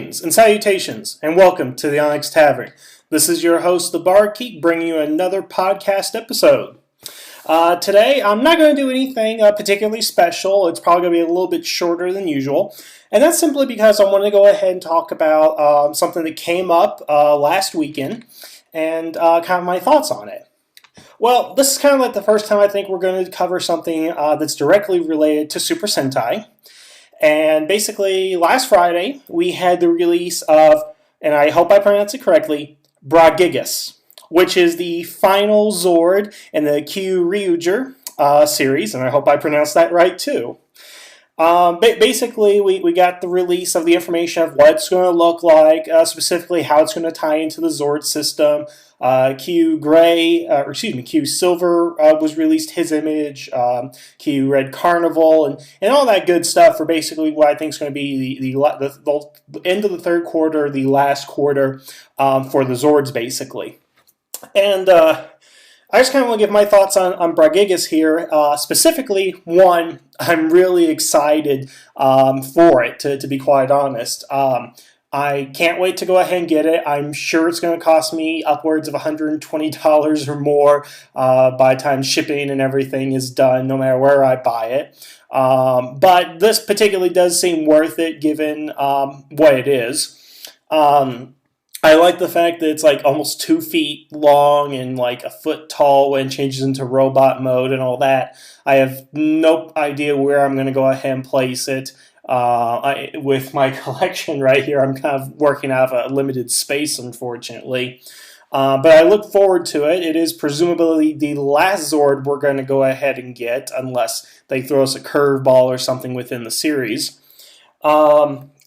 Greetings and salutations, and welcome to the Onyx Tavern. This is your host, the Barkeep, bringing you another podcast episode. Today, I'm not going to do anything particularly special. It's probably going to be a little bit shorter than usual, and that's simply because I want to go ahead and talk about something that came up last weekend, and kind of my thoughts on it. Well, this is kind of like the first time I think we're going to cover something that's directly related to Super Sentai. And basically, last Friday, we had the release of, and I hope I pronounce it correctly, Bragigas, which is the final Zord in the Kyoryuger series, and I hope I pronounced that right too. Basically, we got the release of the information of what it's going to look like, specifically how it's going to tie into the Zord system. Q Silver was released his image, Q Red Carnival, and all that good stuff for basically what I think is going to be the end of the third quarter, the last quarter for the Zords, basically. And I just kind of want to give my thoughts on Bragigas here. Specifically, one, I'm really excited for it, to be quite honest. I can't wait to go ahead and get it. I'm sure it's going to cost me upwards of $120 or more by the time shipping and everything is done, no matter where I buy it. But this particularly does seem worth it given what it is. I like the fact that it's like almost 2 feet long and like a foot tall when it changes into robot mode and all that. I have no idea where I'm going to go ahead and place it. With my collection right here, I'm kind of working out of a limited space, unfortunately. But I look forward to it. It is presumably the last Zord we're going to go ahead and get, unless they throw us a curveball or something within the series.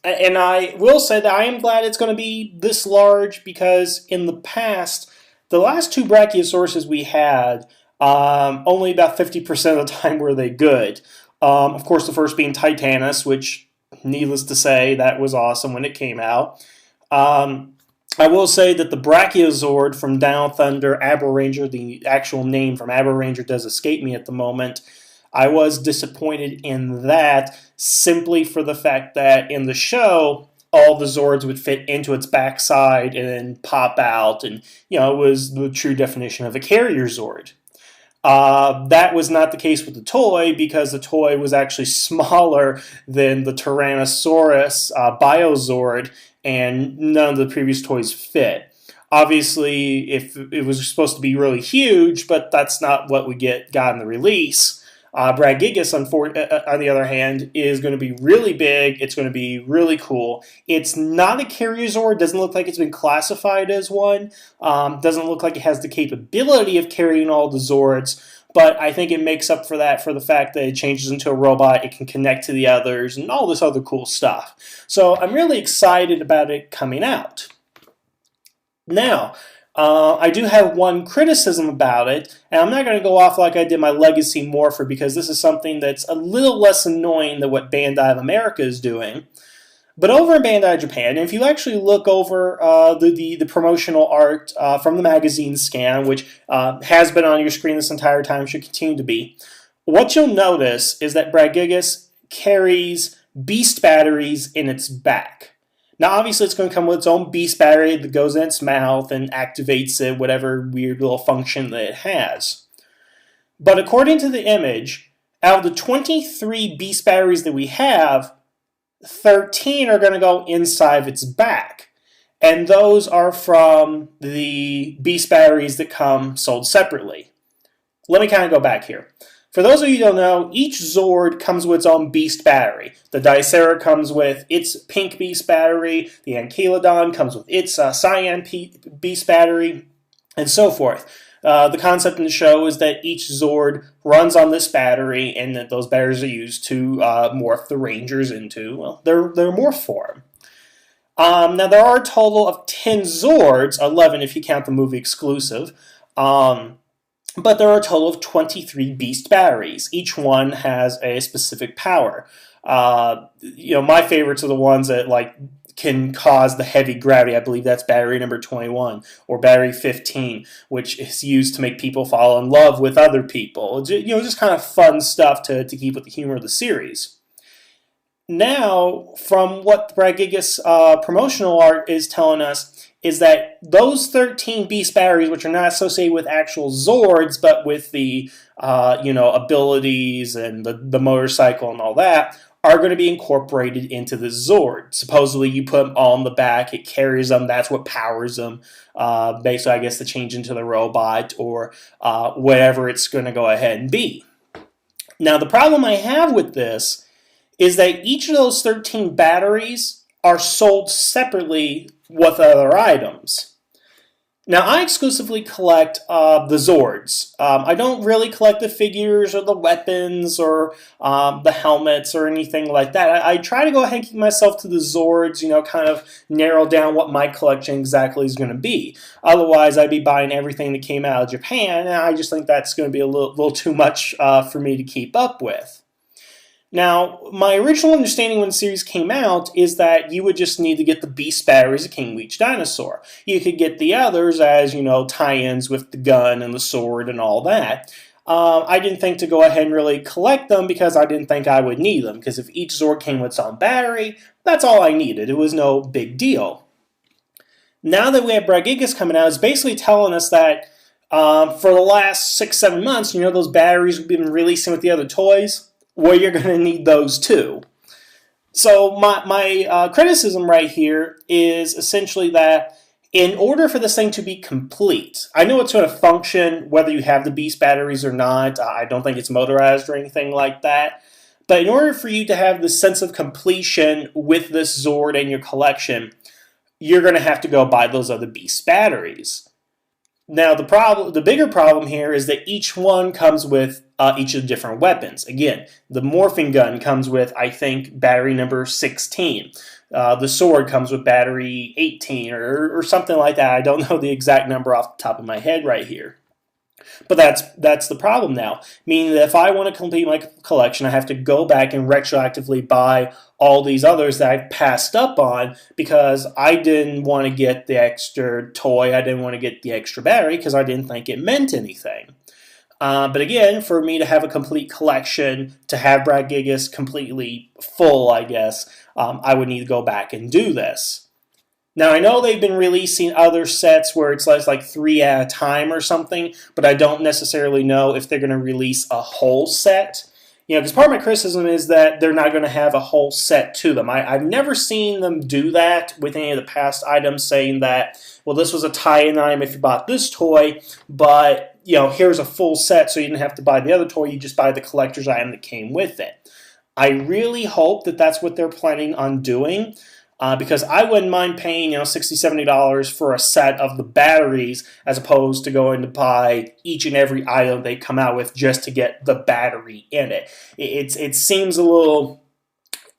And I will say that I am glad it's going to be this large, because in the past, the last two Brachiosaurus we had, only about 50% of the time were they good. Of course, the first being Titanus, which, needless to say, that was awesome when it came out. I will say that the Brachiozord from Down Thunder, Aberranger, the actual name from Aberranger does escape me at the moment. I was disappointed in that simply for the fact that in the show, all the Zords would fit into its backside and then pop out, and it was the true definition of a carrier Zord. That was not the case with the toy, because the toy was actually smaller than the Tyrannosaurus Biozord, and none of the previous toys fit. Obviously, if it was supposed to be really huge, but that's not what we got in the release. Bragigas, on the other hand, is going to be really big. It's going to be really cool. It's not a carrier Zord. Doesn't look like it's been classified as one. Doesn't look like it has the capability of carrying all the Zords. But I think it makes up for that for the fact that it changes into a robot. It can connect to the others and all this other cool stuff. So I'm really excited about it coming out. Now, I do have one criticism about it, and I'm not going to go off like I did my Legacy Morpher, because this is something that's a little less annoying than what Bandai of America is doing. But over in Bandai Japan, if you actually look over the promotional art from the magazine scan, which has been on your screen this entire time, should continue to be, what you'll notice is that Bragigas carries beast batteries in its back. Now, obviously, it's going to come with its own beast battery that goes in its mouth and activates it, whatever weird little function that it has. But according to the image, out of the 23 beast batteries that we have, 13 are going to go inside of its back. And those are from the beast batteries that come sold separately. Let me kind of go back here. For those of you who don't know, each Zord comes with its own beast battery. The Dicera comes with its pink beast battery, the Ankylodon comes with its cyan beast battery, and so forth. The concept in the show is that each Zord runs on this battery, and that those batteries are used to morph the Rangers into, well, their morph form. Now, there are a total of 10 Zords, 11 if you count the movie exclusive, but there are a total of 23 beast batteries. Each one has a specific power. My favorites are the ones that can cause the heavy gravity. I believe that's battery number 21 or battery 15, which is used to make people fall in love with other people. Just kind of fun stuff to keep with the humor of the series. Now, from what the Brad Gigas promotional art is telling us, is that those 13 Beast batteries, which are not associated with actual Zords, but with the abilities and the motorcycle and all that, are going to be incorporated into the Zord. Supposedly, you put them on the back, it carries them, that's what powers them. Basically, I guess, to change into the robot or whatever it's going to go ahead and be. Now, the problem I have with this is that each of those 13 batteries are sold separately with other items. Now, I exclusively collect the Zords. I don't really collect the figures or the weapons or the helmets or anything like that. I try to go ahead and keep myself to the Zords, kind of narrow down what my collection exactly is going to be. Otherwise, I'd be buying everything that came out of Japan, and I just think that's going to be a little too much for me to keep up with. Now, my original understanding when the series came out is that you would just need to get the Beast batteries of King Leech Dinosaur. You could get the others as, tie-ins with the gun and the sword and all that. I didn't think to go ahead and really collect them because I didn't think I would need them, because if each Zord came with its own battery, that's all I needed. It was no big deal. Now that we have Brad Gigas coming out, it's basically telling us that for the last 6-7 months, those batteries we've been releasing with the other toys, well, you're going to need those too. So my criticism right here is essentially that in order for this thing to be complete, I know it's going to function whether you have the Beast batteries or not. I don't think it's motorized or anything like that. But in order for you to have the sense of completion with this Zord in your collection, you're going to have to go buy those other Beast batteries. Now, the bigger problem here is that each one comes with each of the different weapons. Again, the morphing gun comes with, I think, battery number 16. The sword comes with battery 18 or something like that. I don't know the exact number off the top of my head right here. But that's the problem now, meaning that if I want to complete my collection, I have to go back and retroactively buy all these others that I've passed up on because I didn't want to get the extra toy, I didn't want to get the extra battery because I didn't think it meant anything. But again, for me to have a complete collection, to have Brad Gigas completely full, I guess, I would need to go back and do this. Now, I know they've been releasing other sets where it's like 3 at a time or something, but I don't necessarily know if they're going to release a whole set. Because part of my criticism is that they're not going to have a whole set to them. I've never seen them do that with any of the past items, saying that, well, this was a tie-in item if you bought this toy, but, here's a full set so you didn't have to buy the other toy, you just buy the collector's item that came with it. I really hope that that's what they're planning on doing. Because I wouldn't mind paying, $60, $70 for a set of the batteries as opposed to going to buy each and every item they come out with just to get the battery in it. It seems a little,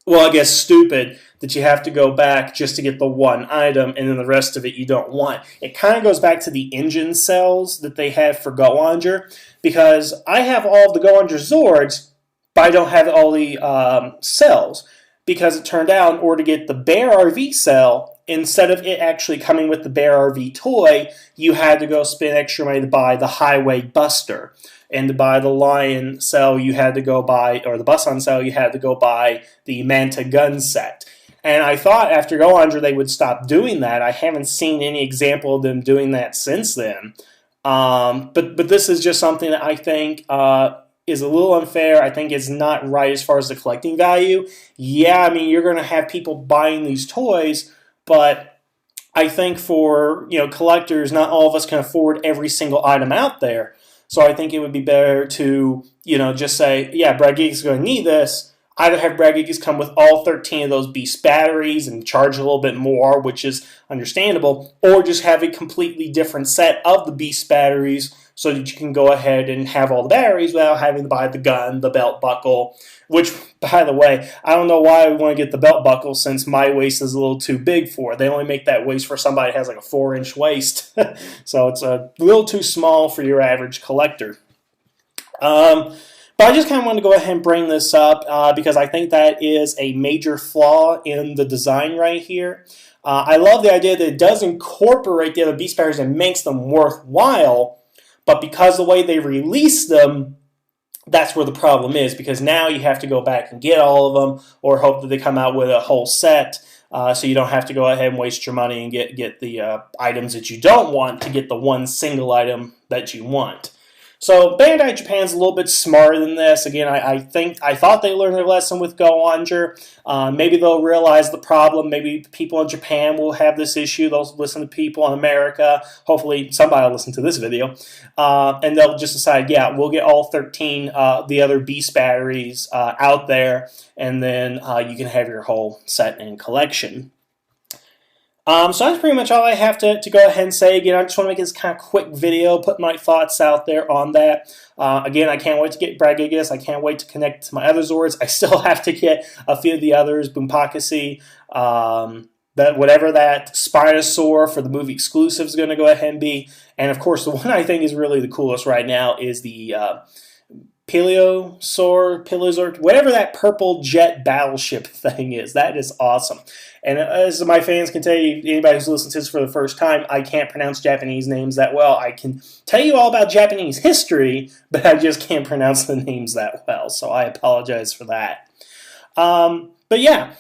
well, I guess stupid that you have to go back just to get the one item and then the rest of it you don't want. It kind of goes back to the engine cells that they have for Go-Onger, because I have all of the Go-Onger Zords, but I don't have all the cells. Because it turned out in order to get the Bear RV cell, instead of it actually coming with the Bear RV toy, you had to go spend extra money to buy the Highway Buster. And to buy the Lion cell, you had to go buy, or the Busan cell, you had to go buy the Manta gun set. And I thought after Go-Onger they would stop doing that. I haven't seen any example of them doing that since then. But this is just something that I think is a little unfair. I think it's not right as far as the collecting value. Yeah, you're going to have people buying these toys, but I think for collectors, not all of us can afford every single item out there. So I think it would be better to just say, yeah, Brad Gigas is going to need this. Either have Brad Gigas come with all 13 of those Beast batteries and charge a little bit more, which is understandable, or just have a completely different set of the Beast batteries so that you can go ahead and have all the batteries without having to buy the gun, the belt buckle, which, by the way, I don't know why I want to get the belt buckle since my waist is a little too big for it. They only make that waist for somebody that has like a 4-inch waist. So it's a little too small for your average collector. But I just kind of want to go ahead and bring this up because I think that is a major flaw in the design right here. I love the idea that it does incorporate the other Beast batteries and makes them worthwhile, but because the way they release them, that's where the problem is, because now you have to go back and get all of them or hope that they come out with a whole set, so you don't have to go ahead and waste your money and get the items that you don't want to get the one single item that you want. So Bandai Japan's a little bit smarter than this. Again, I thought they learned their lesson with Go Onger. Maybe they'll realize the problem. Maybe people in Japan will have this issue. They'll listen to people in America. Hopefully somebody will listen to this video. And they'll just decide, yeah, we'll get all 13 the other Beast batteries out there, and then you can have your whole set and collection. So that's pretty much all I have to go ahead and say. Again, I just want to make this kind of quick video, put my thoughts out there on that. Again, I can't wait to get Brad Gigas. I can't wait to connect to my other Zords. I still have to get a few of the others, Bumpakasi, whatever that Spinosaur for the movie exclusive is going to go ahead and be. And of course, the one I think is really the coolest right now is the Peleosaur, whatever that purple jet battleship thing is. That is awesome. And as my fans can tell you, anybody who's listened to this for the first time, I can't pronounce Japanese names that well. I can tell you all about Japanese history, but I just can't pronounce the names that well, so I apologize for that. But yeah,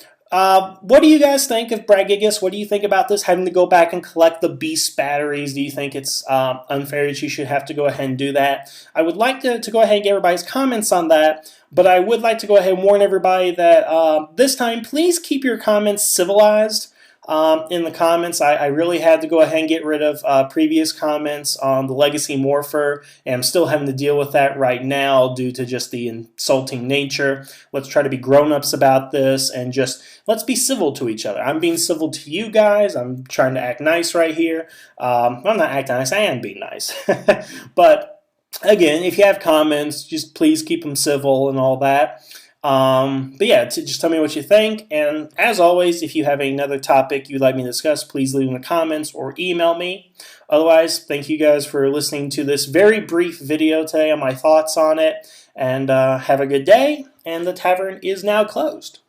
what do you guys think of Brad Gigas? What do you think about this, having to go back and collect the Beast batteries? Do you think it's unfair that you should have to go ahead and do that? I would like to go ahead and get everybody's comments on that, but I would like to go ahead and warn everybody that this time, please keep your comments civilized. In the comments, I really had to go ahead and get rid of previous comments on the Legacy Morpher, and I'm still having to deal with that right now due to just the insulting nature. Let's try to be grown-ups about this and just let's be civil to each other. I'm being civil to you guys. I'm trying to act nice right here. I'm not acting nice. I am being nice. But again, if you have comments, just please keep them civil and all that. But yeah, just tell me what you think, and as always, if you have another topic you'd like me to discuss, please leave in the comments or email me. Otherwise, thank you guys for listening to this very brief video today on my thoughts on it, and have a good day, and the tavern is now closed.